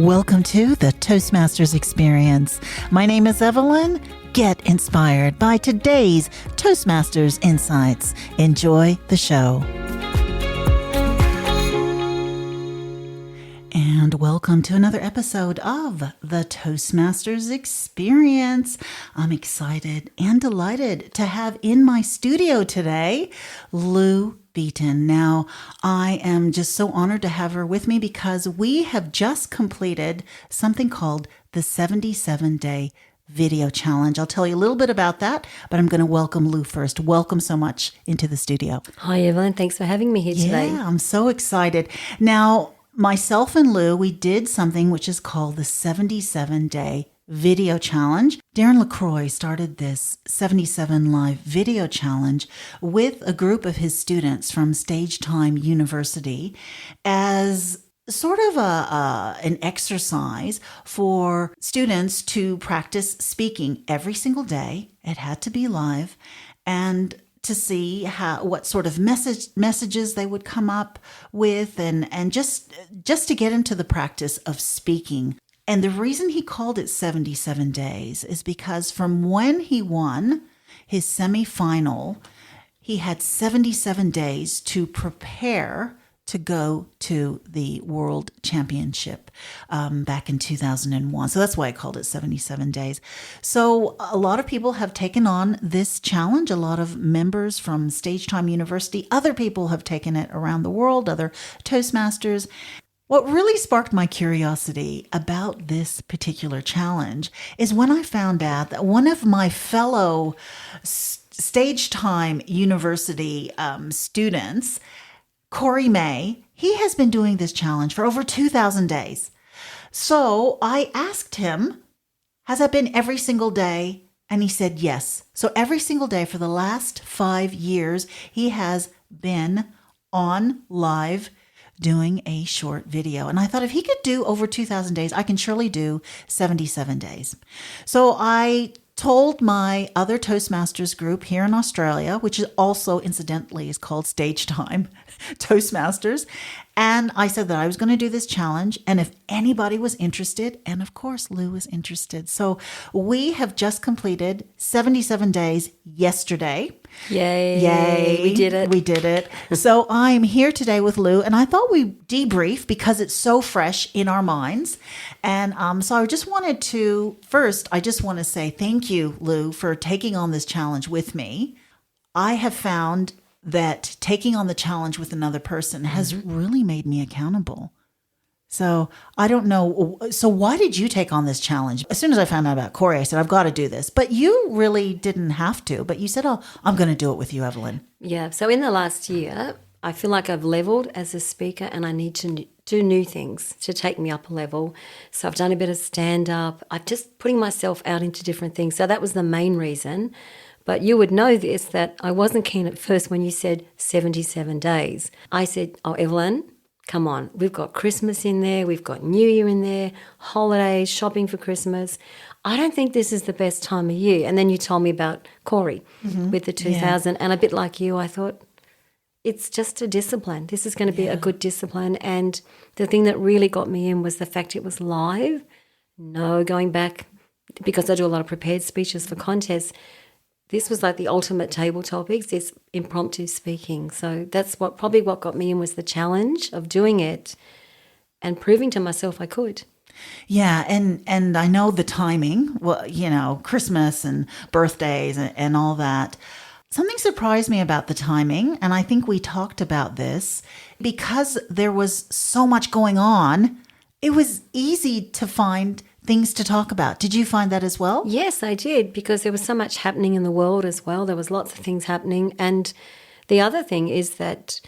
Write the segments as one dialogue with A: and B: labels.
A: Welcome to the Toastmasters Experience. My name is Evelyn. Get inspired by today's Toastmasters Insights. Enjoy the show. And welcome to another episode of the Toastmasters Experience. I'm excited and delighted to have in my studio today Lou Beaton. Now, I am just so honored to have her with me because we have just completed something called the 77-Day Video Challenge. I'll tell you a little bit about that, but I'm going to welcome Lou first. Welcome so much into the studio.
B: Hi, Evelyn. Thanks for having me here today.
A: Yeah, I'm so excited. Now, myself and Lou, we did something which is called the 77-Day Video Challenge. Darren LaCroix started this 77 Live Video Challenge with a group of his students from Stage Time University as sort of an exercise for students to practice speaking every single day. It had to be live, and to see what sort of messages they would come up with, and just to get into the practice of speaking. And the reason he called it 77 days is because from when he won his semifinal, he had 77 days to prepare to go to the World Championship back in 2001. So that's why I called it 77 days. So a lot of people have taken on this challenge, a lot of members from Stage Time University. Other people have taken it around the world, other Toastmasters. What really sparked my curiosity about this particular challenge is when I found out that one of my fellow Stage Time University students, Kory May, he has been doing this challenge for over 2,000 days. So I asked him, has that been every single day? And he said yes. So every single day for the last 5 years, he has been on live doing a short video. And I thought if he could do over 2,000 days, I can surely do 77 days. So I told my other Toastmasters group here in Australia, which is also incidentally is called Stage Time Toastmasters. And I said that I was going to do this challenge, and if anybody was interested, and of course Lou was interested. So we have just completed 77 days yesterday.
B: Yay. We did it.
A: We did it. So I'm here today with Lou, and I thought we'd debrief because it's so fresh in our minds. And so I just wanted to, first, I just want to say thank you, Lou, for taking on this challenge with me. I have found that taking on the challenge with another person has really made me accountable. So I don't know. So why did you take on this challenge? As soon as I found out about Kory, I said, I've got to do this. But you really didn't have to. But you said, oh, I'm going to do it with you, Evelyn.
B: Yeah. So in the last year, I feel like I've leveled as a speaker, and I need to do new things to take me up a level. So I've done a bit of stand-up. I'm just putting myself out into different things. So that was the main reason. But you would know this, that I wasn't keen at first when you said 77 days. I said, oh, Evelyn, come on. We've got Christmas in there. We've got New Year in there, holidays, shopping for Christmas. I don't think this is the best time of year. And then you told me about Kory with the 2000. And a bit like you, I thought, it's just a discipline. This is going to be a good discipline. And the thing that really got me in was the fact it was live. No going back, because I do a lot of prepared speeches for contests. This was like the ultimate table topics, it's impromptu speaking. So that's what got me in was the challenge of doing it and proving to myself I could.
A: Yeah, and I know the timing, well, you know, Christmas and birthdays and all that. Something surprised me about the timing, and I think we talked about this, because there was so much going on, it was easy to find things to talk about. Did you find that as well?
B: Yes, I did, because there was so much happening in the world as well. There was lots of things happening. And the other thing is that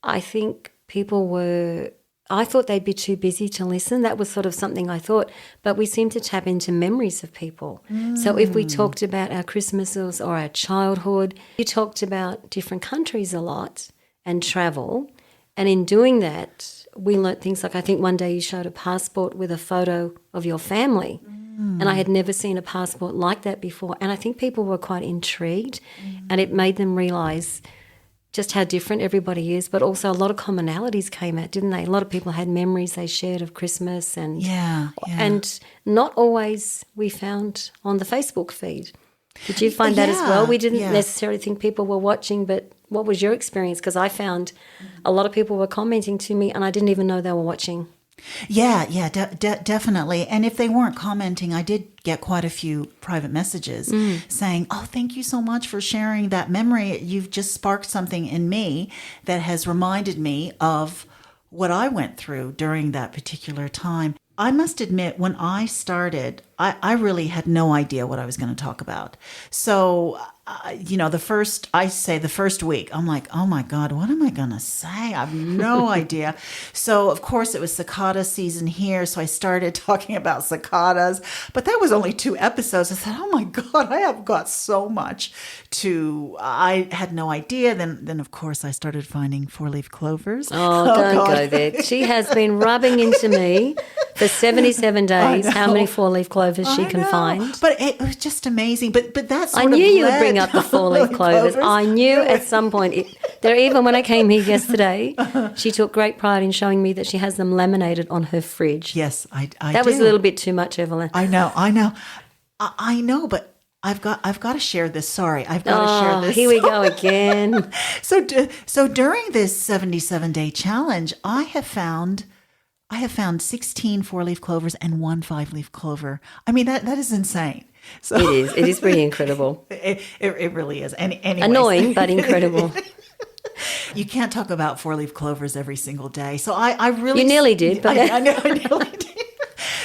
B: I think I thought they'd be too busy to listen. That was sort of something I thought. But we seem to tap into memories of people. So if we talked about our Christmases or our childhood, you talked about different countries a lot and travel. And in doing that, we learnt things like, I think one day you showed a passport with a photo of your family. And I had never seen a passport like that before. And I think people were quite intrigued, and it made them realise just how different everybody is, but also a lot of commonalities came out, didn't they? A lot of people had memories they shared of Christmas and and not always we found on the Facebook feed. Did you find that as well? We didn't necessarily think people were watching, but what was your experience? Because I found a lot of people were commenting to me and I didn't even know they were watching.
A: Yeah, definitely. And if they weren't commenting, I did get quite a few private messages saying, oh, thank you so much for sharing that memory. You've just sparked something in me that has reminded me of what I went through during that particular time. I must admit, when I started, I really had no idea what I was going to talk about. So, the first week, I'm like, oh my God, what am I going to say? I have no idea. So, of course, it was cicada season here. So I started talking about cicadas, but that was only 2 episodes. I said, oh my God, I have got so much I had no idea. Then of course, I started finding 4-leaf clovers.
B: Oh, don't go there. She has been rubbing into me for 77 days how many 4-leaf clovers she can find.
A: But it was just amazing. But that's
B: I knew you would bring up the 4-leaf clovers. I knew at some point. Even when I came here yesterday, she took great pride in showing me that she has them laminated on her fridge.
A: Yes, I
B: That was a little bit too much, Evelyn.
A: I know. I know, but I've got to share this. Sorry, I've got to share this.
B: Here we go again.
A: So during this 77-day challenge, I have found 16 4-leaf clovers and 1 5-leaf clover. I mean, that is insane. So
B: It is pretty incredible.
A: It really is. Anyways.
B: Annoying, but incredible.
A: You can't talk about 4-leaf clovers every single day. So I really...
B: You nearly did. But
A: I know, I nearly did.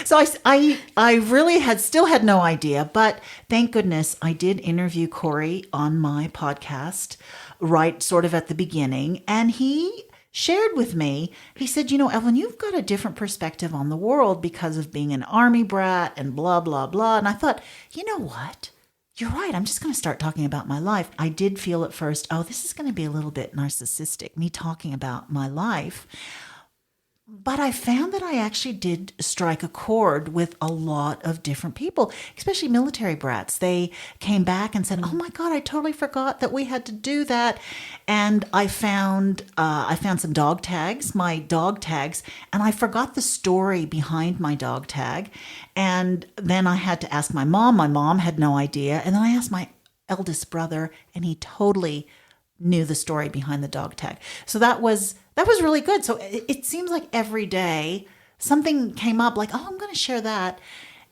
A: So I really still had no idea, but thank goodness I did interview Kory on my podcast right sort of at the beginning, and he shared with me, he said, Evelyn, you've got a different perspective on the world because of being an Army brat and blah, blah, blah. And I thought, you know what? You're right. I'm just going to start talking about my life. I did feel at first, oh, this is going to be a little bit narcissistic, me talking about my life. But I found that I actually did strike a chord with a lot of different people, especially military brats. They came back and said, oh my God, I totally forgot that we had to do that. And I found some dog tags, my dog tags, and I forgot the story behind my dog tag. And then I had to ask my mom. My mom had no idea. And then I asked my eldest brother, and he totally knew the story behind the dog tag. So that was really good. So it seems like every day something came up like, oh, I'm going to share that.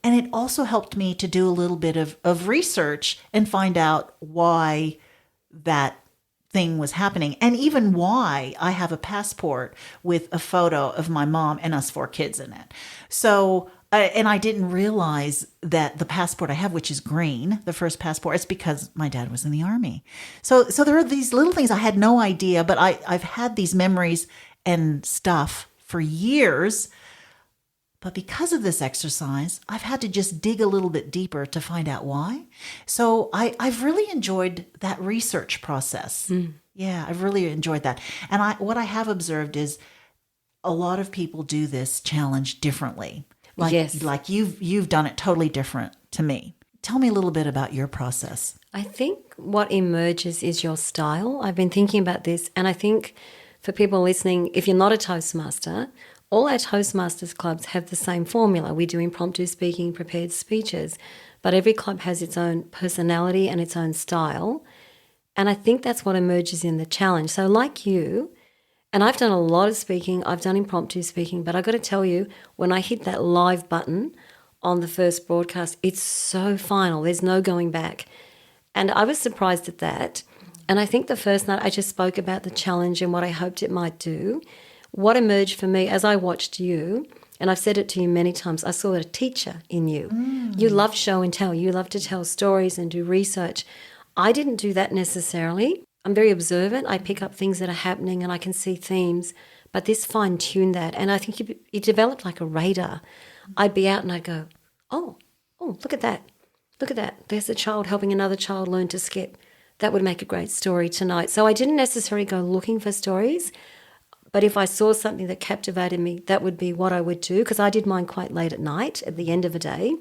A: And it also helped me to do a little bit of research and find out why that thing was happening, and even why I have a passport with a photo of my mom and us 4 kids in it. So, and I didn't realize that the passport I have, which is green, the first passport, it's because my dad was in the Army. So there are these little things I had no idea, but I've had these memories and stuff for years. But because of this exercise, I've had to just dig a little bit deeper to find out why. So I've really enjoyed that research process. Yeah, I've really enjoyed that. And what I have observed is a lot of people do this challenge differently. Like you've done it totally different to me. Tell me a little bit about your process.
B: I think what emerges is your style. I've been thinking about this, and I think for people listening, if you're not a Toastmaster, all our Toastmasters clubs have the same formula. We do impromptu speaking, prepared speeches, but every club has its own personality and its own style. And I think that's what emerges in the challenge. So like you, and I've done a lot of speaking, I've done impromptu speaking, but I've got to tell you, when I hit that live button on the first broadcast, it's so final. There's no going back. And I was surprised at that. And I think the first night I just spoke about the challenge and what I hoped it might do. What emerged for me as I watched you, and I've said it to you many times, I saw a teacher in you. You love show and tell. You love to tell stories and do research. I didn't do that necessarily. I'm very observant. I pick up things that are happening and I can see themes, but this fine-tuned that. And I think it developed like a radar. I'd be out and I'd go, oh, look at that. Look at that. There's a child helping another child learn to skip. That would make a great story tonight. So I didn't necessarily go looking for stories, but if I saw something that captivated me, that would be what I would do, because I did mine quite late at night at the end of a day.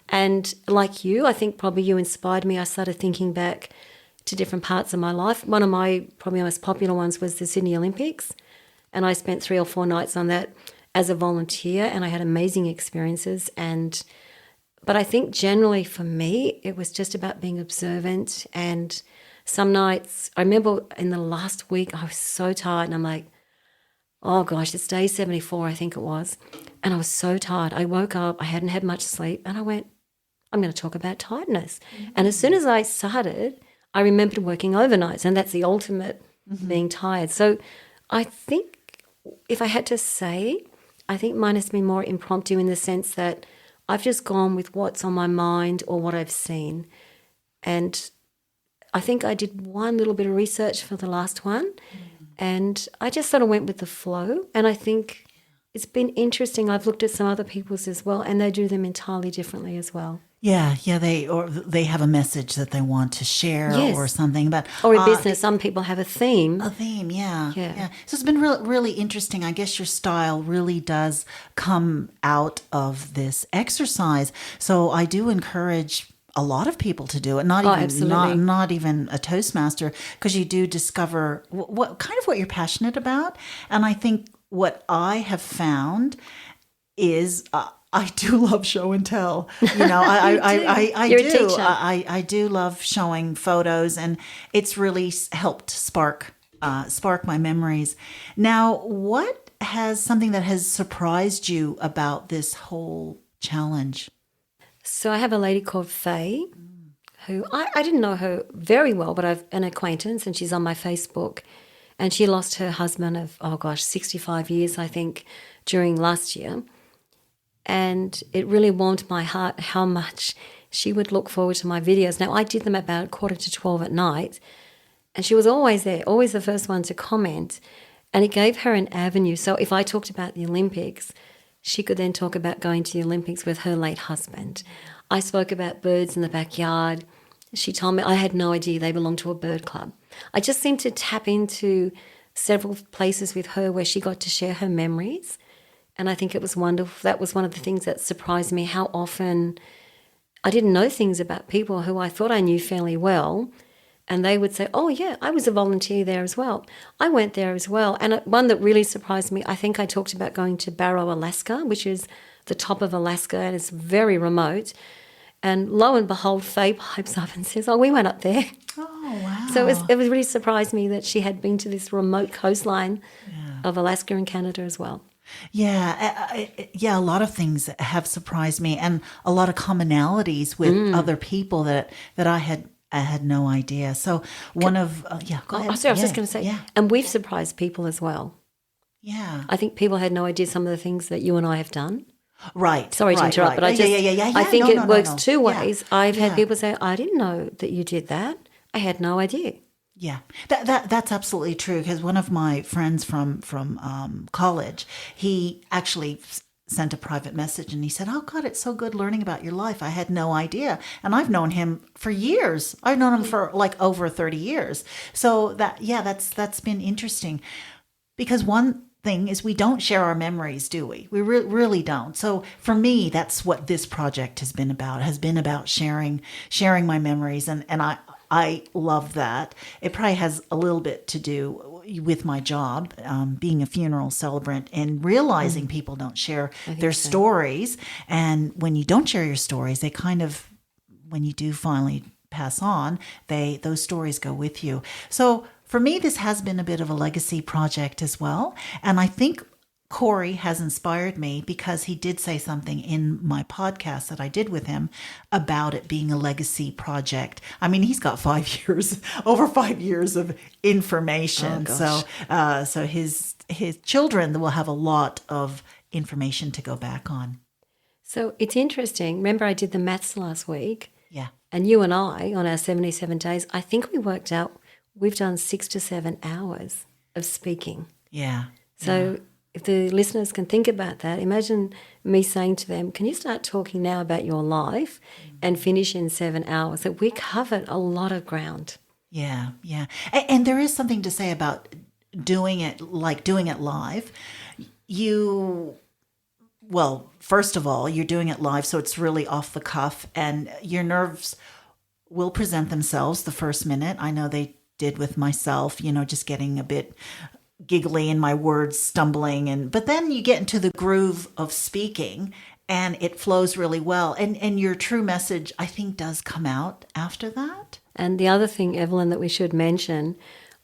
B: And like you, I think probably you inspired me. I started thinking back to different parts of my life. One of my probably most popular ones was the Sydney Olympics, and I spent 3 or 4 nights on that as a volunteer, and I had amazing experiences. But I think generally for me, it was just about being observant. And some nights, I remember in the last week, I was so tired, and I'm like, oh gosh, it's day 74, I think it was. And I was so tired. I woke up, I hadn't had much sleep, and I went, I'm going to talk about tiredness. Mm-hmm. And as soon as I started, I remembered working overnights, and that's the ultimate being tired. So I think if I had to say, I think mine has been more impromptu in the sense that I've just gone with what's on my mind or what I've seen. And I think I did one little bit of research for the last one, and I just sort of went with the flow. And I think it's been interesting. I've looked at some other people's as well, and they do them entirely differently as well.
A: Yeah, they have a message that they want to share or something. But
B: or in business, some people have a theme.
A: A theme, yeah. So it's been really interesting. I guess your style really does come out of this exercise. So I do encourage a lot of people to do it. Not even a Toastmaster, because you do discover what you're passionate about. And I think what I have found is. I do love show and tell. You know, I
B: You're
A: do.
B: A teacher.
A: I do love showing photos, and it's really helped spark my memories. Now, what has something that has surprised you about this whole challenge?
B: So I have a lady called Faye, who I didn't know her very well, but I've an acquaintance, and she's on my Facebook. And she lost her husband of 65 years, I think, during last year. And it really warmed my heart how much she would look forward to my videos. Now, I did them about 11:45 at night, and she was always there, always the first one to comment. And it gave her an avenue. So if I talked about the Olympics, she could then talk about going to the Olympics with her late husband. I spoke about birds in the backyard. She told me I had no idea they belonged to a bird club. I just seemed to tap into several places with her where she got to share her memories. And I think it was wonderful. That was one of the things that surprised me, how often I didn't know things about people who I thought I knew fairly well. And they would say, oh, yeah, I was a volunteer there as well. I went there as well. And one that really surprised me, I think I talked about going to Barrow, Alaska, which is the top of Alaska, and it's very remote. And lo and behold, Faye pipes up and says, oh, we went up there.
A: Oh, wow.
B: So it was really surprised me that she had been to this remote coastline of Alaska and Canada as well.
A: Yeah, a lot of things have surprised me, and a lot of commonalities with other people that I had no idea. So go ahead.
B: I was just going to say, and we've surprised people as well.
A: Yeah.
B: I think people had no idea some of the things that you and I have done.
A: Right.
B: Sorry to interrupt, but I think it works two ways. I've had people say, I didn't know that you did that. I had no idea.
A: Yeah, that's absolutely true, because one of my friends from college, he actually sent a private message and he said, oh God, it's so good learning about your life. I had no idea. And I've known him for years. I've known him for like over 30 years. So that's been interesting, because one thing is we don't share our memories, do we? We really don't. So for me, that's what this project has been about sharing my memories. And I love that. It probably has a little bit to do with my job, being a funeral celebrant, and realizing people don't share their stories. And when you don't share your stories, they kind of, when you do finally pass on, those stories go with you. So for me, this has been a bit of a legacy project as well. And I think Kory has inspired me, because he did say something in my podcast that I did with him about it being a legacy project. I mean, he's got over 5 years of information. So his children will have a lot of information to go back on. So
B: it's interesting. Remember, I did the maths last week.
A: Yeah.
B: And you and I, on our 77 days, I think we worked out we've done 6 to 7 hours of speaking.
A: Yeah.
B: So if the listeners can think about that, imagine me saying to them, can you start talking now about your life and finish in 7 hours? That we covered a lot of ground.
A: Yeah. And there is something to say about doing it live. First of all, you're doing it live, so it's really off the cuff, and your nerves will present themselves the first minute. I know they did with myself, just getting a bit giggly and my words stumbling. But then you get into the groove of speaking and it flows really well. And your true message, I think, does come out after that.
B: And the other thing, Evelyn, that we should mention,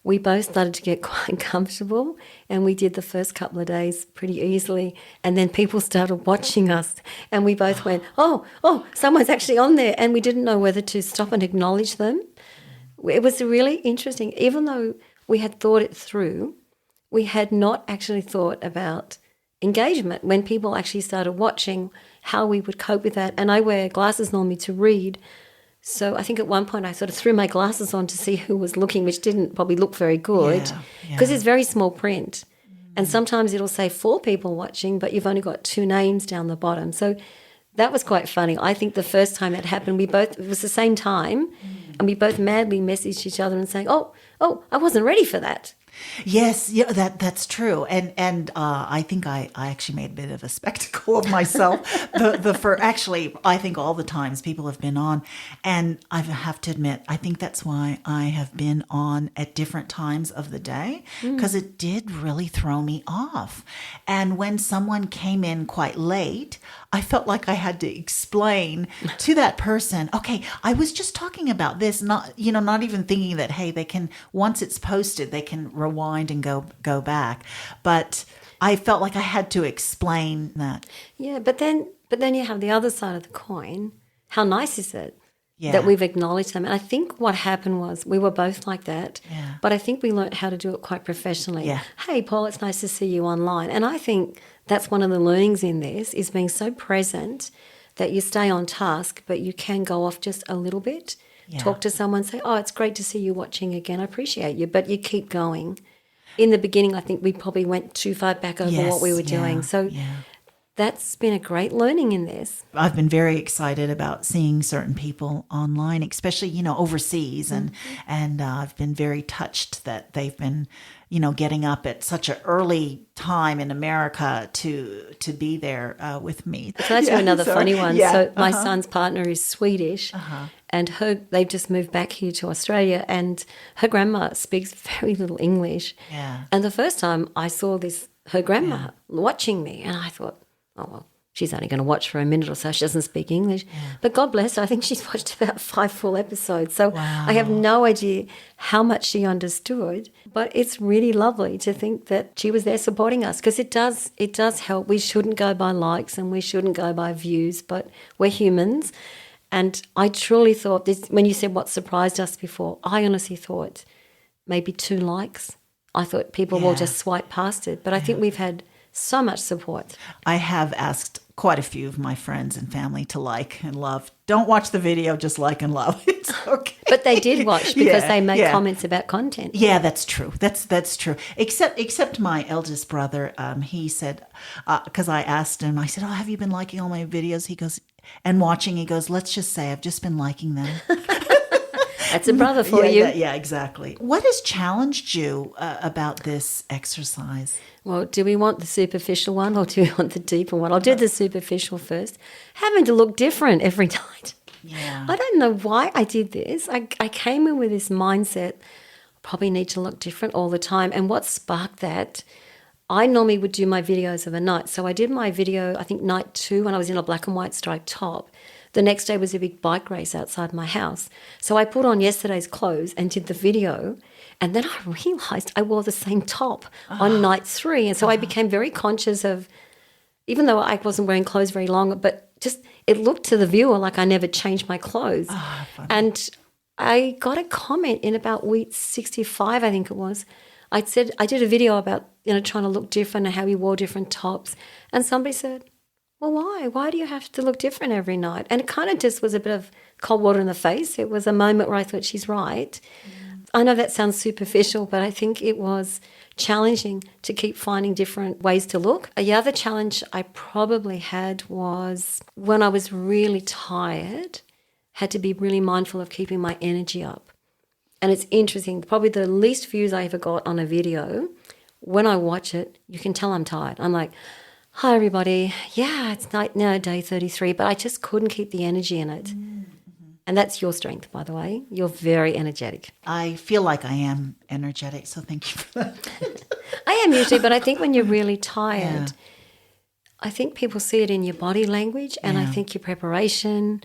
B: we both started to get quite comfortable, and we did the first couple of days pretty easily. And then people started watching us, and we both went, oh, someone's actually on there. And we didn't know whether to stop and acknowledge them. It was really interesting. Even though we had thought it through, we had not actually thought about engagement when people actually started watching, how we would cope with that. And I wear glasses normally to read. So I think at one point I sort of threw my glasses on to see who was looking, which didn't probably look very good because it's very small print. And sometimes it'll say 4 people watching, but you've only got 2 names down the bottom. So that was quite funny. I think the first time it happened, it was the same time, and we both madly messaged each other and saying, oh, I wasn't ready for that.
A: Yes, that's true, and I think I actually made a bit of a spectacle of myself. Actually, I think all the times people have been on, and I have to admit, I think that's why I have been on at different times of the day, because it did really throw me off. And when someone came in quite late, I felt like I had to explain to that person, okay, I was just talking about this, not even thinking that, hey, they can, once it's posted, they can rewind and go back. But I felt like I had to explain that.
B: Yeah, but then you have the other side of the coin. How nice is it
A: Yeah.
B: that we've acknowledged them? And I think what happened was we were both like that,
A: Yeah.
B: but I think we learned how to do it quite professionally.
A: Yeah.
B: Hey, Paul, it's nice to see you online. And I think that's one of the learnings in this, is being so present that you stay on task, but you can go off just a little bit.
A: Yeah.
B: Talk to someone, say, oh, it's great to see you watching again. I appreciate you, but you keep going. In the beginning, I think we probably went too far back over what we were doing. So that's been a great learning in this.
A: I've been very excited about seeing certain people online, especially, overseas. And I've been very touched that they've been, getting up at such an early time in America to be there with me.
B: So that's another funny one.
A: Yeah,
B: so my son's partner is Swedish, and they've just moved back here to Australia, and her grandma speaks very little English.
A: Yeah.
B: And the first time I saw her grandma watching me, and I thought, oh, well, she's only going to watch for a minute or so. She doesn't speak English. Yeah. But God bless her, I think she's watched about 5 full episodes. So I have no idea how much she understood, but it's really lovely to think that she was there supporting us, because it does help. We shouldn't go by likes and we shouldn't go by views, but we're humans. And I truly thought this, when you said what surprised us before, I honestly thought maybe 2 likes. I thought people will just swipe past it. But I think we've had so much support.
A: I have asked quite a few of my friends and family to like and love. Don't watch the video, just like and love. It's okay.
B: But they did watch because they made comments about content.
A: Yeah, that's true. That's true. Except my eldest brother, he said, because I asked him, I said, oh, have you been liking all my videos? He goes, and watching, he goes, let's just say I've just been liking them.
B: That's a brother for you.
A: Yeah, exactly. What has challenged you about this exercise?
B: Well, do we want the superficial one or do we want the deeper one? I'll do the superficial first. Having to look different every night.
A: Yeah.
B: I don't know why I did this. I came in with this mindset, probably need to look different all the time. And what sparked that, I normally would do my videos of a night. So I did my video, I think night 2, when I was in a black and white striped top. The next day was a big bike race outside my house. So I put on yesterday's clothes and did the video. And then I realised I wore the same top on night 3. And so I became very conscious of, even though I wasn't wearing clothes very long, but just it looked to the viewer like I never changed my clothes. And I got a comment in about week 65, I think it was. I said, I did a video about, trying to look different and how we wore different tops. And somebody said, well, why? Why do you have to look different every night? And it kind of just was a bit of cold water in the face. It was a moment where I thought, she's right. I know that sounds superficial, but I think it was challenging to keep finding different ways to look. The other challenge I probably had was when I was really tired, had to be really mindful of keeping my energy up. And it's interesting, probably the least views I ever got on a video, when I watch it, you can tell I'm tired. I'm like, hi, everybody. Yeah, it's night now, day 33, but I just couldn't keep the energy in it. And that's your strength, by the way. You're very energetic.
A: I feel like I am energetic, so thank you for that.
B: I am usually, but I think when you're really tired, I think people see it in your body language, and I think your preparation.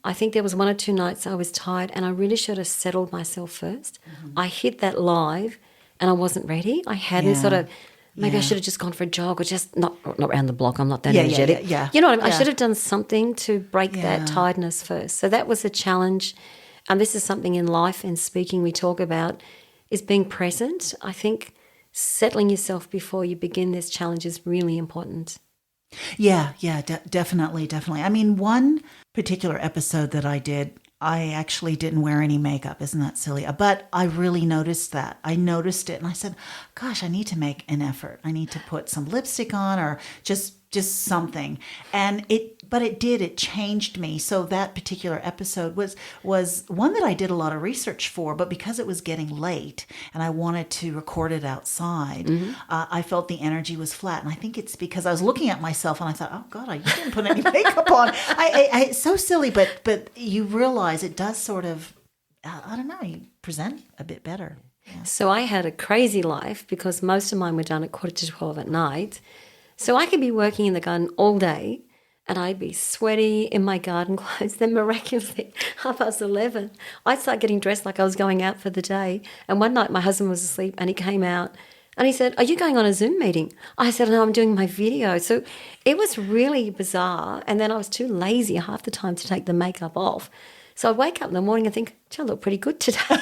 B: I think there was 1 or 2 nights I was tired and I really should have settled myself first. I hit that live and I wasn't ready. I hadn't sort of, maybe I should have just gone for a jog or just not around the block. I'm not that energetic. You know what I mean? I should have done something to break that tiredness first. So that was a challenge. And this is something in life and speaking we talk about is being present. I think settling yourself before you begin this challenge is really important.
A: Yeah, definitely. I mean, one particular episode that I did, I actually didn't wear any makeup. Isn't that silly? But I really noticed that. I noticed it and I said, gosh, I need to make an effort. I need to put some lipstick on or just something. And it changed me. So that particular episode was one that I did a lot of research for, but because it was getting late and I wanted to record it outside, I felt the energy was flat. And I think it's because I was looking at myself and I thought, oh God, you didn't put any makeup on. It's so silly, but you realize it does sort of, I don't know, you present a bit better. Yeah.
B: So I had a crazy life because most of mine were done at 11:45 at night. So I could be working in the garden all day and I'd be sweaty in my garden clothes. Then miraculously, 11:30, I'd start getting dressed like I was going out for the day. And one night my husband was asleep and he came out and he said, are you going on a Zoom meeting? I said, no, I'm doing my video. So it was really bizarre. And then I was too lazy half the time to take the makeup off. So I'd wake up in the morning and think, I look pretty good today.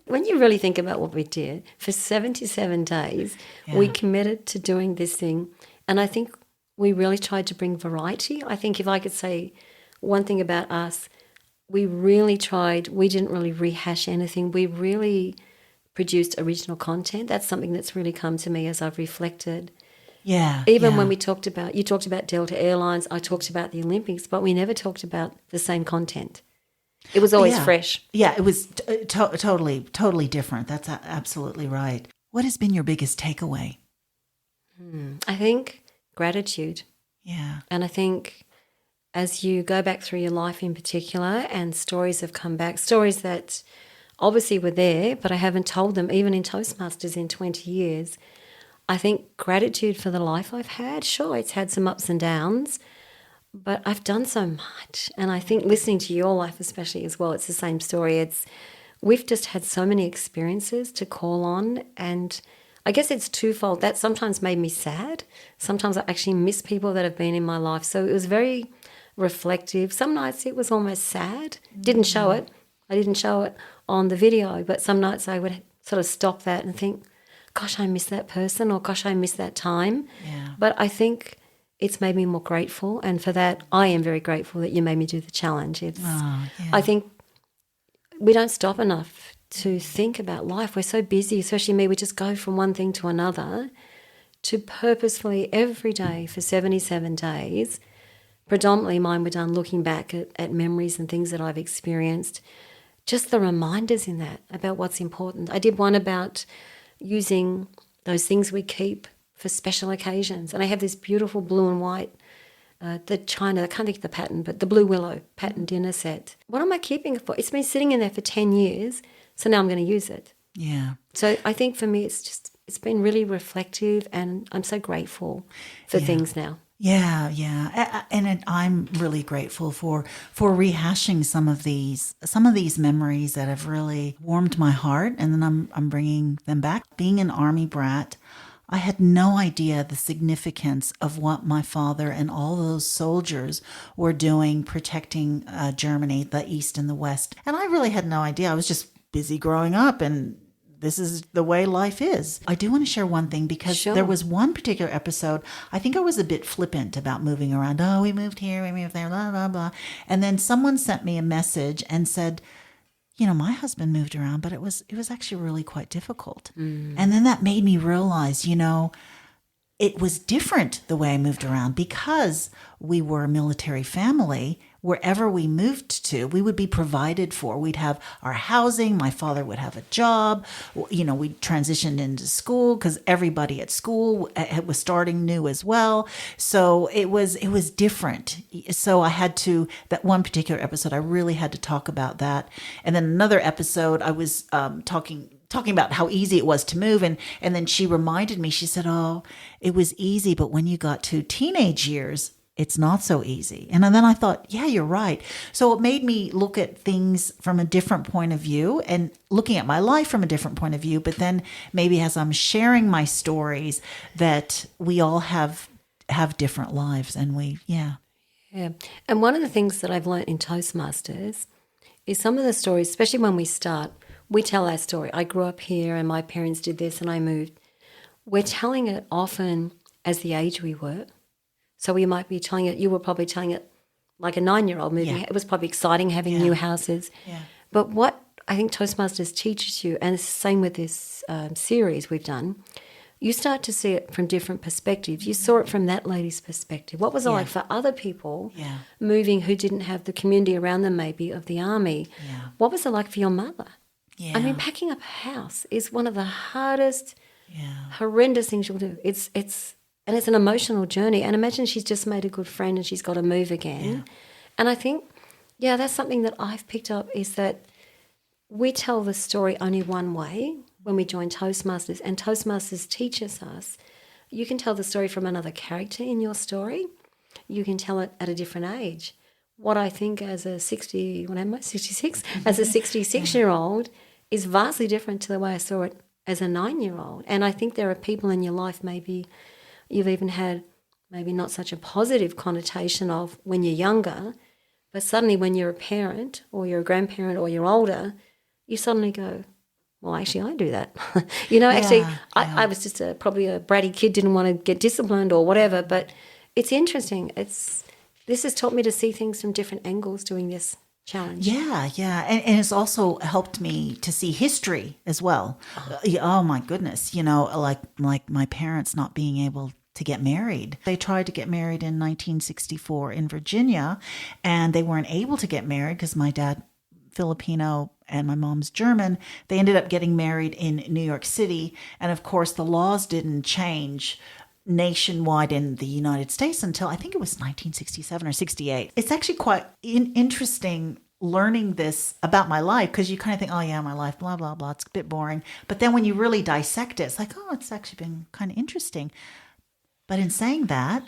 B: When you really think about what we did, for 77 days, we committed to doing this thing. And I think we really tried to bring variety. I think if I could say one thing about us, we really tried, we didn't really rehash anything. We really produced original content. That's something that's really come to me as I've reflected.
A: Yeah.
B: Even when you talked about Delta Airlines, I talked about the Olympics, but we never talked about the same content. It was always fresh.
A: Yeah, it was totally different. That's absolutely right. What has been your biggest takeaway?
B: I think gratitude.
A: Yeah.
B: And I think as you go back through your life in particular and stories have come back, stories that obviously were there, but I haven't told them even in Toastmasters in 20 years, I think gratitude for the life I've had. Sure, it's had some ups and downs, but I've done so much. And I think listening to your life especially as well, it's the same story. We've just had so many experiences to call on, and I guess it's twofold. That sometimes made me sad. Sometimes I actually miss people that have been in my life. So it was very reflective. Some nights it was almost sad. Didn't show it. I didn't show it on the video, but some nights I would sort of stop that and think, gosh, I miss that person, or gosh, I miss that time.
A: Yeah.
B: But I think it's made me more grateful, and for that I am very grateful that you made me do the challenge. I think we don't stop enough to think about life. We're so busy, especially me, we just go from one thing to another. To purposefully every day for 77 days, predominantly mine were done looking back at memories and things that I've experienced, just the reminders in that about what's important. I did one about using those things we keep for special occasions. And I have this beautiful blue and white, the China, I can't think of the pattern, but the blue willow pattern dinner set. What am I keeping it for? It's been sitting in there for 10 years, so now I'm going to use it.
A: Yeah.
B: So I think for me it's been really reflective, and I'm so grateful for things now.
A: Yeah. And I'm really grateful for rehashing some of these memories that have really warmed my heart, and then I'm bringing them back. Being an Army brat, I had no idea the significance of what my father and all those soldiers were doing, protecting Germany, the East and the West. And I really had no idea. I was just busy growing up, and this is the way life is. I do want to share one thing, because there was one particular episode, I think I was a bit flippant about moving around. Oh, we moved here, we moved there, blah, blah, blah. And then someone sent me a message and said, my husband moved around, but it was actually really quite difficult. And then that made me realize, it was different the way I moved around, because we were a military family. wherever we moved to, we would be provided for. We'd have our housing. My father would have a job. You know, we transitioned into school because everybody at school was starting new as well. So it was different. So I had to, that one particular episode, I really had to talk about that. And then another episode, I was talking about how easy it was to move. And then she reminded me, she said, oh, it was easy, but when you got to teenage years, it's not so easy. And then I thought, yeah, you're right. So it made me look at things from a different point of view and looking at my life from a different point of view. But then maybe as I'm sharing my stories, that we all have different lives, and yeah.
B: And one of the things that I've learned in Toastmasters is some of the stories, especially when we start, we tell our story. I grew up here and my parents did this and I moved. We're telling it often as the age we were. So we might be telling it, you were probably telling it like a 9-year-old moving.
A: Yeah.
B: It was probably exciting having new houses.
A: Yeah.
B: But what I think Toastmasters teaches you, and it's the same with this series we've done, you start to see it from different perspectives. You saw it from that lady's perspective. What was it like for other people moving who didn't have the community around them maybe of the army?
A: Yeah.
B: What was it like for your mother?
A: Yeah.
B: I mean, packing up a house is one of the hardest, horrendous things you'll do. And it's an emotional journey. And imagine she's just made a good friend and she's got to move again. Yeah. And I think, that's something that I've picked up, is that we tell the story only one way when we join Toastmasters. And Toastmasters teaches us, you can tell the story from another character in your story. You can tell it at a different age. What I think as a 66-year-old is vastly different to the way I saw it as a 9-year-old. And I think there are people in your life, maybe you've even had maybe not such a positive connotation of when you're younger, but suddenly when you're a parent or you're a grandparent or you're older, you suddenly go, well, actually, I do that. I was just probably a bratty kid, didn't want to get disciplined or whatever, but it's interesting. This has taught me to see things from different angles doing this challenge.
A: Yeah. And it's also helped me to see history as well. Oh my goodness. Like my parents not being able to get married. They tried to get married in 1964 in Virginia, and they weren't able to get married because my dad, Filipino, and my mom's German. They ended up getting married in New York City. And of course, the laws didn't change nationwide in the United States until I think it was 1967 or 68. It's actually quite interesting learning this about my life, because you kind of think, oh yeah, my life, blah, blah, blah. It's a bit boring. But then when you really dissect it, it's like, oh, it's actually been kind of interesting. But in saying that,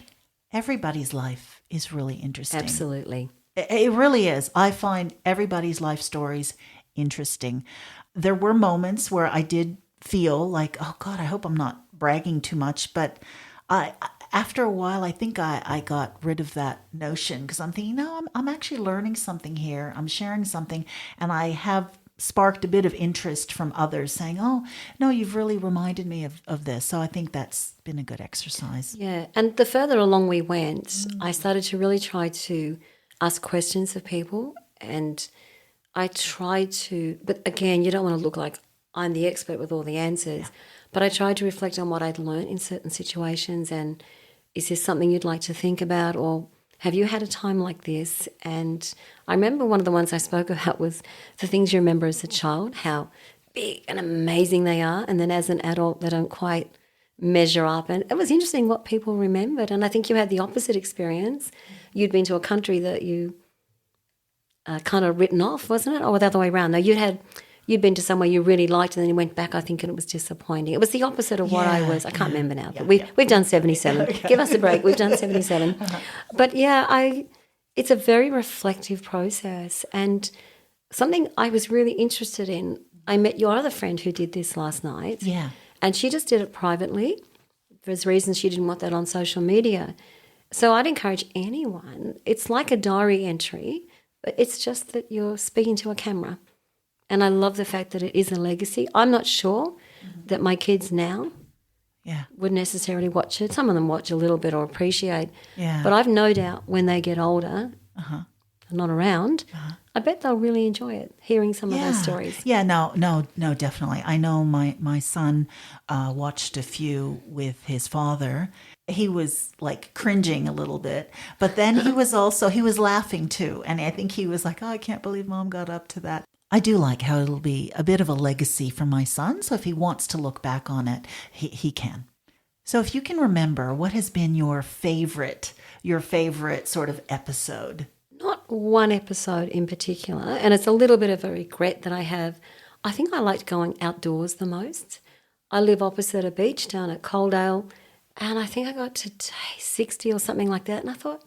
A: everybody's life is really interesting.
B: Absolutely.
A: It really is. I find everybody's life stories interesting. There were moments where I did feel like, oh God, I hope I'm not bragging too much. But after a while, I think I got rid of that notion, because I'm thinking, no, I'm actually learning something here. I'm sharing something. And I have sparked a bit of interest from others saying, oh, no, you've really reminded me of this. So I think that's been a good exercise.
B: Yeah. And the further along we went, I started to really try to ask questions of people. And I tried to, but again, you don't want to look like I'm the expert with all the answers. Yeah. But I tried to reflect on what I'd learned in certain situations, and is this something you'd like to think about, or have you had a time like this? And I remember one of the ones I spoke about was the things you remember as a child, how big and amazing they are, and then as an adult they don't quite measure up. And it was interesting what people remembered. And I think you had the opposite experience. You'd been to a country that you kind of written off, wasn't it? Or the other way around. No, you'd been to somewhere you really liked, and then you went back, I think, and it was disappointing. It was the opposite of what I was. I can't remember now, but we've done 77. Okay. Give us a break. We've done 77. But it's a very reflective process, and something I was really interested in. I met your other friend who did this last night.
A: Yeah.
B: And she just did it privately. There's reasons she didn't want that on social media. So I'd encourage anyone. It's like a diary entry, but it's just that you're speaking to a camera. And I love the fact that it is a legacy. I'm not sure that my kids now would necessarily watch it. Some of them watch a little bit or appreciate.
A: Yeah.
B: But I've no doubt when they get older, are not around, I bet they'll really enjoy it, hearing some of those stories.
A: Yeah, no, definitely. I know my son watched a few with his father. He was like cringing a little bit, but then he was laughing too. And I think he was like, oh, I can't believe Mom got up to that. I do like how it'll be a bit of a legacy for my son. So if he wants to look back on it, he can. So if you can remember, what has been your favorite sort of episode?
B: Not one episode in particular, and it's a little bit of a regret that I have. I think I liked going outdoors the most. I live opposite a beach down at Coaldale, and I think I got to day 60 or something like that, and I thought,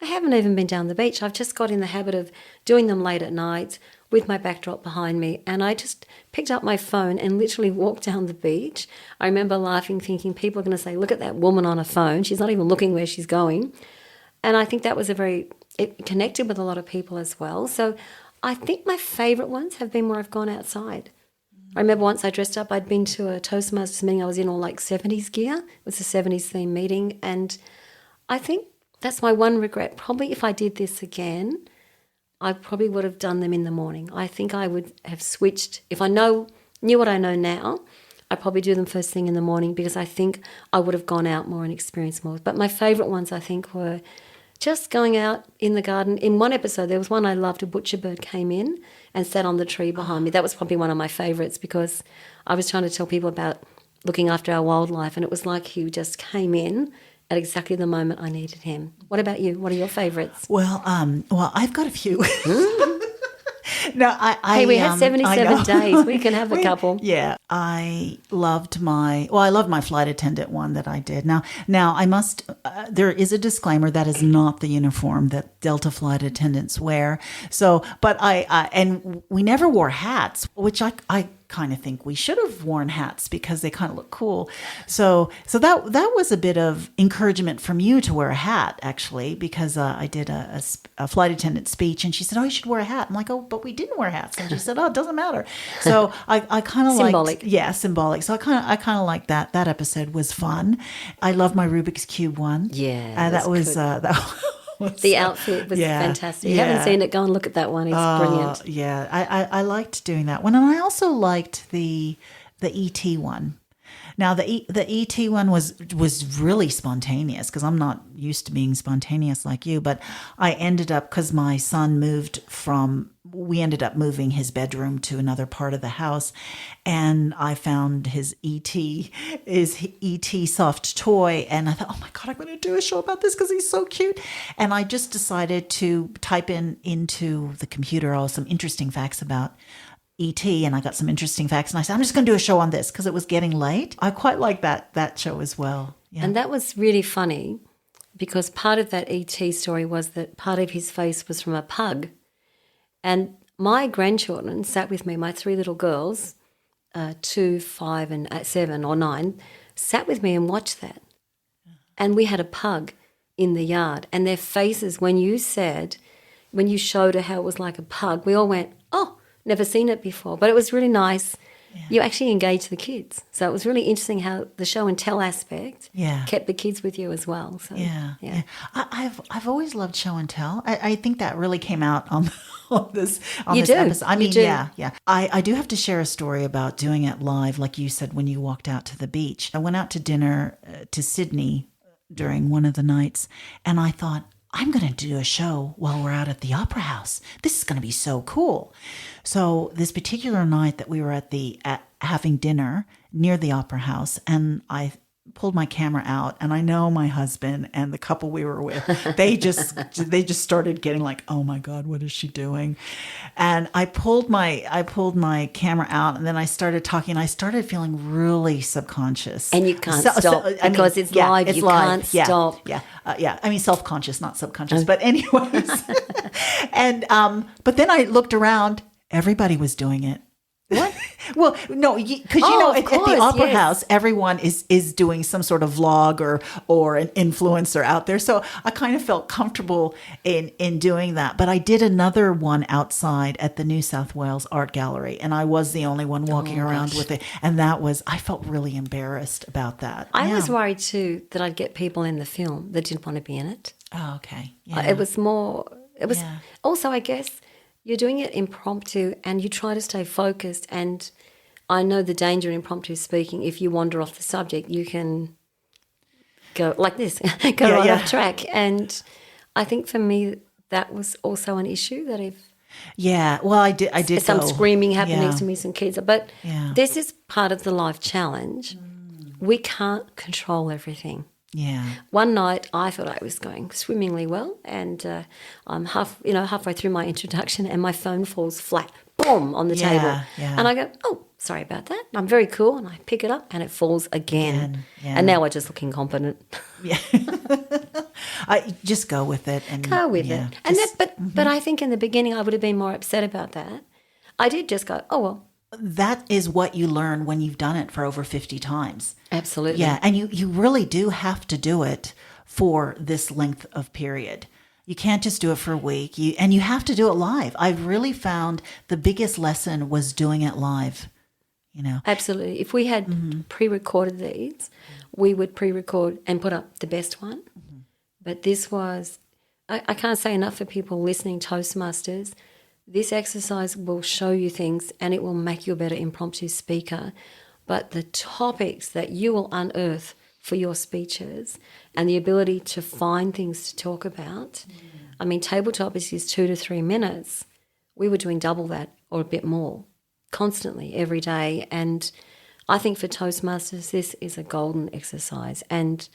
B: I haven't even been down the beach. I've just got in the habit of doing them late at night with my backdrop behind me, and I just picked up my phone and literally walked down the beach. I remember laughing, thinking people are going to say, look at that woman on her phone. She's not even looking where she's going. And I think that was it connected with a lot of people as well. So I think my favourite ones have been where I've gone outside. I remember once I dressed up, I'd been to a Toastmasters meeting. I was in all like 70s gear. It was a 70s themed meeting. And I think that's my one regret. Probably if I did this again, I probably would have done them in the morning. I think I would have switched. If I knew what I know now, I'd probably do them first thing in the morning, because I think I would have gone out more and experienced more. But my favourite ones, I think, were just going out in the garden. In one episode, there was one I loved. A butcher bird came in and sat on the tree behind me. That was probably one of my favourites, because I was trying to tell people about looking after our wildlife, and it was like he just came in at exactly the moment I needed him. What about you? What are your favourites?
A: Well, I've got a few. No,
B: we had 77 days. We can have a couple.
A: Yeah, I loved my flight attendant one that I did. Now I must. There is a disclaimer, that is not the uniform that Delta flight attendants wear. So, but and we never wore hats, which I kind of think we should have worn hats, because they kind of look cool. So that was a bit of encouragement from you to wear a hat, actually, because I did a flight attendant speech, and she said, oh, you should wear a hat. I'm like, oh, but we didn't wear hats. And she said, oh, it doesn't matter. So I kind of
B: symbolic.
A: Symbolic. So I kind of like that. That episode was fun. I love my Rubik's Cube one.
B: Yeah,
A: that was
B: the outfit was fantastic. If you haven't seen it, go and look at that one. It's brilliant.
A: Yeah, I liked doing that one, and I also liked the ET one. Now the ET one was really spontaneous, because I'm not used to being spontaneous like you. But I ended up, because my son we ended up moving his bedroom to another part of the house, and I found his ET soft toy, and I thought, oh my God, I'm going to do a show about this because he's so cute. And I just decided to type into the computer some interesting facts about ET, and I got some interesting facts, and I said, I'm just going to do a show on this, because it was getting late. I quite like that show as well. Yeah.
B: And that was really funny, because part of that ET story was that part of his face was from a pug. And my grandchildren sat with me, my three little girls, 2, 5 and 7 or 9, sat with me and watched that. And we had a pug in the yard, and their faces, when you showed her how it was like a pug, we all went, oh, never seen it before. But it was really nice. Yeah. You actually engaged the kids. So it was really interesting how the show and tell aspect kept the kids with you as well. So, yeah.
A: I've always loved show and tell. I think that really came out on this
B: do.
A: episode. I mean,
B: you do.
A: Yeah. I do have to share a story about doing it live, like you said, when you walked out to the beach. I went out to dinner to Sydney during one of the nights, and I thought, I'm going to do a show while we're out at the Opera House. This is going to be so cool. So this particular night that we were at having dinner near the Opera House, and I pulled my camera out, and I know my husband and the couple we were with, they just started getting like, oh my God, what is she doing? And I pulled my camera out, and then I started talking. I started feeling really subconscious,
B: and you can't stop because it's live. It's live. Can't stop.
A: I mean, self-conscious, not subconscious. But anyways, and but then I looked around. Everybody was doing it. What? Well, no, because at the Opera House, everyone is doing some sort of vlog or an influencer out there. So I kind of felt comfortable in doing that. But I did another one outside at the New South Wales Art Gallery, and I was the only one walking around with it. And I felt really embarrassed about that.
B: I was worried too that I'd get people in the film that didn't want to be in it.
A: Oh, okay. Yeah.
B: It was more It was
A: Yeah.
B: also, I guess, you're doing it impromptu and you try to stay focused. And I know the danger in impromptu speaking. If you wander off the subject, you can go like this, go
A: Yeah,
B: right
A: yeah.
B: off track. And I think for me, that was also an issue that if
A: Yeah. Well, I did
B: some
A: go.
B: screaming happened
A: Yeah.
B: next to me, some kids. But
A: Yeah.
B: this is part of the life challenge. We can't control everything.
A: Yeah.
B: One night, I thought I was going swimmingly well, and I'm halfway through my introduction, and my phone falls flat, boom, on the table,
A: Yeah.
B: and I go, "Oh, sorry about that." I'm very cool, and I pick it up, and it falls again,
A: Yeah.
B: and now I just look incompetent.
A: Yeah. I just go with it and
B: Go with
A: yeah,
B: it, and
A: just-
B: but I think in the beginning I would have been more upset about that. I did just go, "Oh well."
A: that is what you learn when you've done it for over 50 times.
B: Absolutely.
A: Yeah, and you really do have to do it for this length of period. You can't just do it for a week. You have to do it live. I've really found the biggest lesson was doing it live.
B: Absolutely. If we had pre-recorded these, we would pre-record and put up the best one. But this was, I can't say enough for people listening, Toastmasters. This exercise will show you things and it will make you a better impromptu speaker. But the topics that you will unearth for your speeches and the ability to find things to talk about, I mean, tabletop is 2 to 3 minutes. We were doing double that or a bit more constantly every day. And I think for Toastmasters, this is a golden exercise. And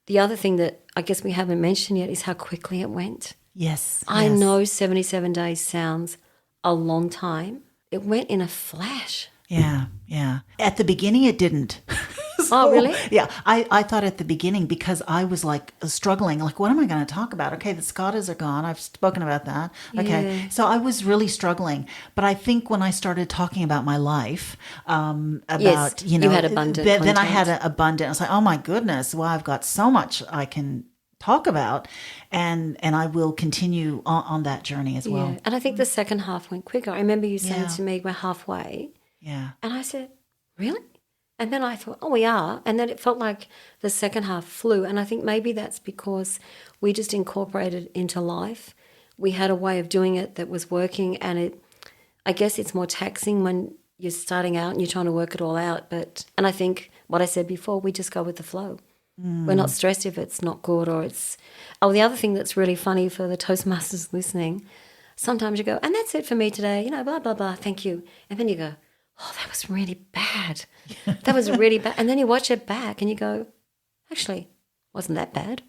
B: the other thing that I guess we haven't mentioned yet is how quickly it went.
A: Yes.
B: I
A: yes.
B: know 77 days sounds a long time. It went in a flash.
A: Yeah. At the beginning, it didn't.
B: Oh, really?
A: Yeah. I thought at the beginning, because I was like struggling, like, what am I going to talk about? Okay, the Scottas are gone. I've spoken about that. Okay.
B: Yeah.
A: So I was really struggling. But I think when I started talking about my life, about,
B: Yes, you had abundant
A: then I had
B: content.
A: abundant. I was like, oh my goodness, well, I've got so much I can talk about. And I will continue on that journey as well.
B: Yeah. And I think the second half went quicker. I remember you saying
A: Yeah.
B: to me, we're halfway.
A: Yeah.
B: And I said, really? And then I thought, oh, we are. And then it felt like the second half flew. And I think maybe that's because we just incorporated into life. We had a way of doing it that was working. And I guess it's more taxing when you're starting out and you're trying to work it all out. And I think what I said before, we just go with the flow. We're not stressed if it's not good or it's... Oh, the other thing that's really funny for the Toastmasters listening, sometimes you go, and that's it for me today, blah, blah, blah, thank you. And then you go, oh, that was really bad. That was really bad. And then you watch it back and you go, actually, wasn't that bad.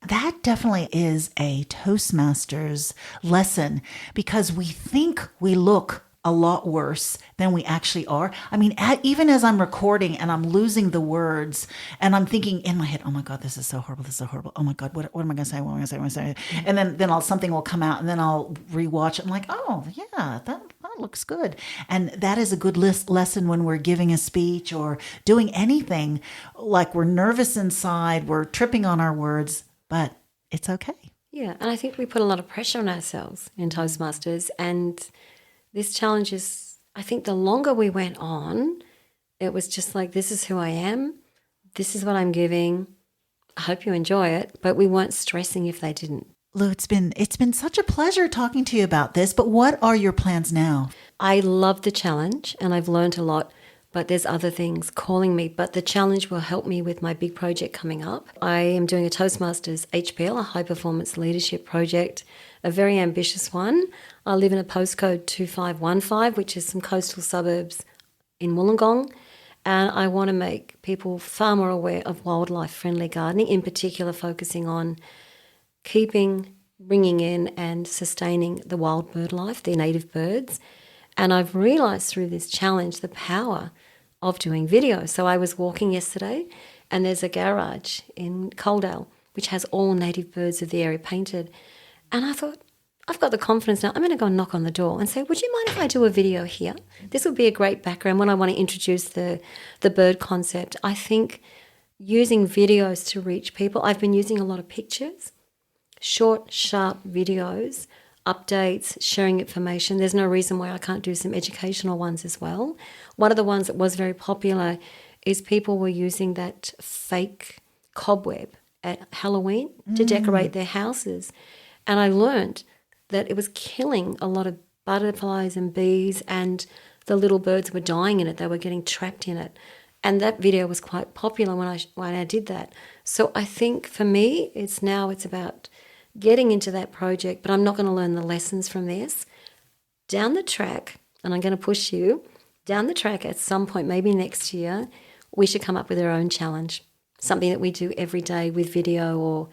A: That definitely is a Toastmasters lesson, because we think we look a lot worse than we actually are. I mean, even as I'm recording and I'm losing the words and I'm thinking in my head, oh my God, this is so horrible. This is so horrible. Oh my God, what am I going to say? What am I going to say? What am I going to say? And then something will come out and then I'll rewatch it. I'm like, oh yeah, that looks good. And that is a good lesson when we're giving a speech or doing anything, like we're nervous inside, we're tripping on our words, but it's okay.
B: Yeah, and I think we put a lot of pressure on ourselves in Toastmasters, and this challenge is, I think the longer we went on, it was just like, this is who I am. This is what I'm giving. I hope you enjoy it. But we weren't stressing if they didn't.
A: Lou, it's been such a pleasure talking to you about this, but what are your plans now?
B: I love the challenge and I've learned a lot, but there's other things calling me. But the challenge will help me with my big project coming up. I am doing a Toastmasters HPL, a high performance leadership project, a very ambitious one. I live in a postcode 2515, which is some coastal suburbs in Wollongong, and I want to make people far more aware of wildlife-friendly gardening, in particular focusing on keeping, bringing in and sustaining the wild bird life, the native birds. And I've realised through this challenge the power of doing video. So I was walking yesterday and there's a garage in Coaldale which has all native birds of the area painted. And I thought, I've got the confidence now. I'm going to go and knock on the door and say, would you mind if I do a video here? This would be a great background when I want to introduce the bird concept. I think using videos to reach people, I've been using a lot of pictures, short, sharp videos, updates, sharing information. There's no reason why I can't do some educational ones as well. One of the ones that was very popular is people were using that fake cobweb at Halloween to decorate their houses. And I learned that it was killing a lot of butterflies and bees, and the little birds were dying in it. They were getting trapped in it. And that video was quite popular when I did that. So I think for me, it's about getting into that project, but I'm not going to learn the lessons from this. Down the track, and I'm going to push you, down the track at some point, maybe next year, we should come up with our own challenge, something that we do every day with video, or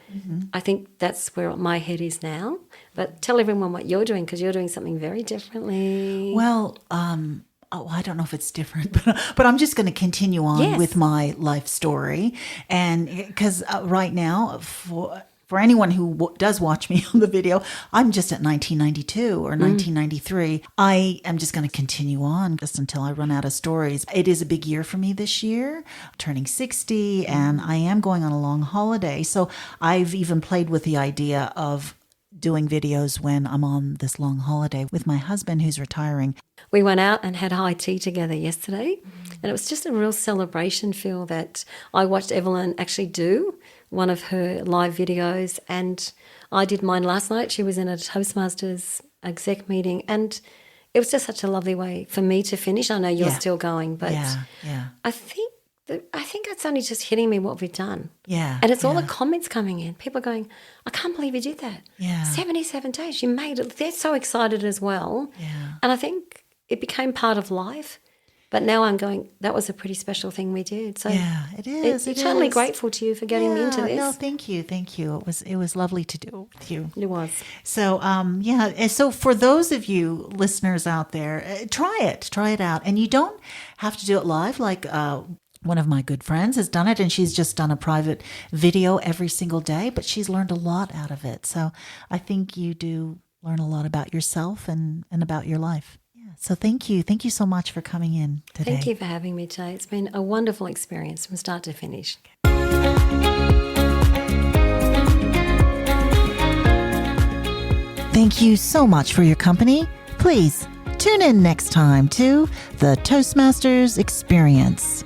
B: I think that's where my head is now. But tell everyone what you're doing, because you're doing something very differently.
A: Well, I don't know if it's different, but I'm just going to continue on with my life story. And because right now, for anyone who does watch me on the video, I'm just at 1992 or 1993. I am just going to continue on just until I run out of stories. It is a big year for me this year, turning 60, and I am going on a long holiday. So I've even played with the idea of doing videos when I'm on this long holiday with my husband who's retiring.
B: We went out and had high tea together yesterday, and it was just a real celebration feel that I watched Evelyn actually do one of her live videos, and I did mine last night. She was in a Toastmasters exec meeting, and it was just such a lovely way for me to finish. I know you're still going, but I think it's only just hitting me what we've done.
A: Yeah.
B: And it's all the comments coming in. People going, I can't believe you did that.
A: Yeah.
B: 77 days, you made it. They're so excited as well.
A: Yeah.
B: And I think it became part of life. But now I'm going, that was a pretty special thing we did. So
A: yeah, it is.
B: Eternally grateful to you for getting me into this.
A: No, thank you. It was lovely to do it with you.
B: It was.
A: So, and so for those of you listeners out there, try it out. And you don't have to do it live. Like one of my good friends has done it, and she's just done a private video every single day, but she's learned a lot out of it. So I think you do learn a lot about yourself and about your life. So thank you. Thank you so much for coming in today.
B: Thank you for having me today. It's been a wonderful experience from start to finish.
A: Thank you so much for your company. Please tune in next time to the Toastmasters Experience.